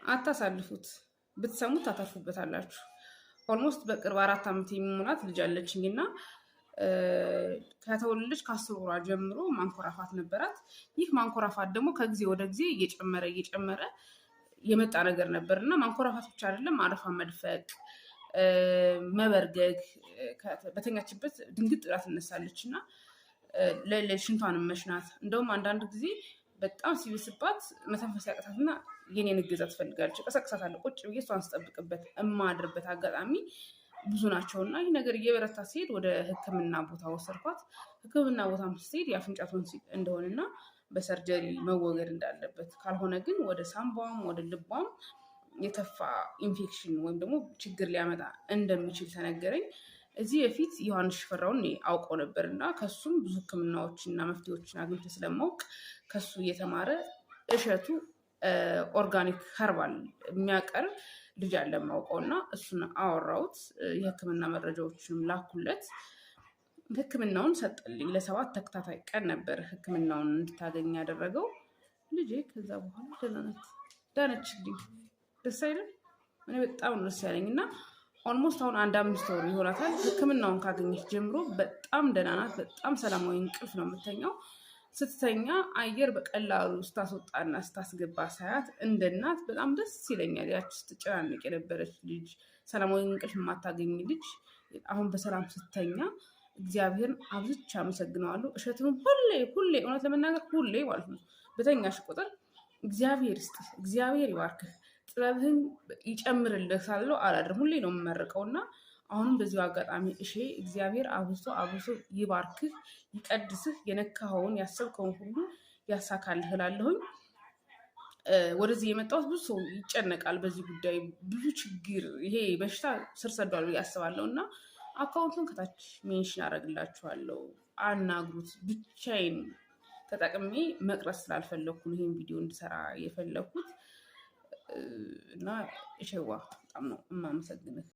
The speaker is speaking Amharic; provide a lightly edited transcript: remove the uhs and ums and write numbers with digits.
አታሳልፉት፣ ብትሰሙት ታተርፉበታላችሁ። ኦልሞስት በቅርብ 4 ዓመት የሚሞላት ልጅ አለችኝ እና ከተወለደች ከ10 ወሯ ጀምሮ ማንኮራፋት ነበራት። ይህ ማንኮራፋት ደግሞ ከጊዜ ወደ ጊዜ እየጨመረ የመጣ ነገር ነበር እና ማንኮራፋት ብቻ አይደለም፣ አረፋ መድፈቅ፣ መበርገግ፣ በተኛችበት ድንግጥ ብላ ትነሳለች እና ሽንቷንም መሽናት። እንደውም አንዳንድ ጊዜ በጣም ሲብስባት መተንፈስ ያቅታትና የኔን እገዛ ትፈልጋለች። ቀሰቅሳታለሁ። ቁጭ ብዬ እሷን ስጠብቅበት እማድርበት አጋጣሚ ብዙ ናቸው እና ይህ ነገር እየበረታ ሲሄድ ወደ ሕክምና ቦታ ወሰድኳት። ሕክምና ቦታም ስትሄድ የአፍንጫ ቶንሲል እንደሆነና በሰርጀሪ መወገድ እንዳለበት፣ ካልሆነ ግን ወደ ሳምባዋም ወደ ልቧም የከፋ ኢንፌክሽን ወይም ደግሞ ችግር ሊያመጣ እንደሚችል ተነገረኝ። እዚህ በፊት ዮሐንስ ሽፈራውን አውቀው ነበር እና ከሱም ብዙ ህክምናዎችና መፍትሄዎችን አግኝቼ ስለማውቅ ከሱ እየተማረ እሸቱ ኦርጋኒክ ኸርባል የሚያቀርብ ልጅ አለ የማውቀው እና እሱን አወራሁት። የህክምና መረጃዎችንም ላኩለት። ህክምናውን ሰጠልኝ። ለ7 ተከታታይ ቀን ነበር ህክምናውን እንድታገኝ ያደረገው ልጄ። ከዛ በኋላ ዳነችልኝ። ደስ አይልም? እኔ በጣም ደስ ያለኝ እና ኦልሞስት አሁን 1-5 ወር ይሆናታል። ህክምናውን ካገኘች ጀምሮ በጣም ደህና ናት። በጣም ሰላማዊ እንቅልፍ ነው የምተኛው። ስትተኛ አየር በቀላሉ ስታስወጣና ስታስገባ ሳያት እንደ እናት በጣም ደስ ይለኛል። ያች ስትጨናነቅ የነበረች ልጅ፣ ሰላማዊ እንቅልፍ የማታገኝ ልጅ አሁን በሰላም ስትተኛ እግዚአብሔርን አብዝቼ አመሰግነዋለሁ። እሸቱንም ሁሌ እውነት ለመናገር ሁሌ ማለት ነው በተኛሽ ቁጥር እግዚአብሔር ይስጥህ፣ እግዚአብሔር ይባርክህ፣ ጥበብህን ይጨምርልህ ሳለው አላድርም። ሁሌ ነው የምመርቀው እና አሁንም በዚሁ አጋጣሚ እግዚአብሔር አብዝቶ ይባርክህ፣ ይቀድስህ፣ የነካኸውን ያሰብከውን ሁሉ ያሳካልህ እላለሁኝ። ወደዚህ የመጣሁት ብዙ ሰው ይጨነቃል በዚህ ጉዳይ፣ ብዙ ችግር፣ ይሄ በሽታ ስር ሰዷል ብዬ አስባለሁ እና አካውንቱን ከታች ሜንሽን አደርግላችኋለሁ፣ አናግሩት። ብቻዬን ተጠቅሜ መቅረጽ ስላልፈለኩ ነው ይሄን ቪዲዮ እንድሰራ የፈለኩት እና እሸዋ በጣም ነው የማመሰግንህ።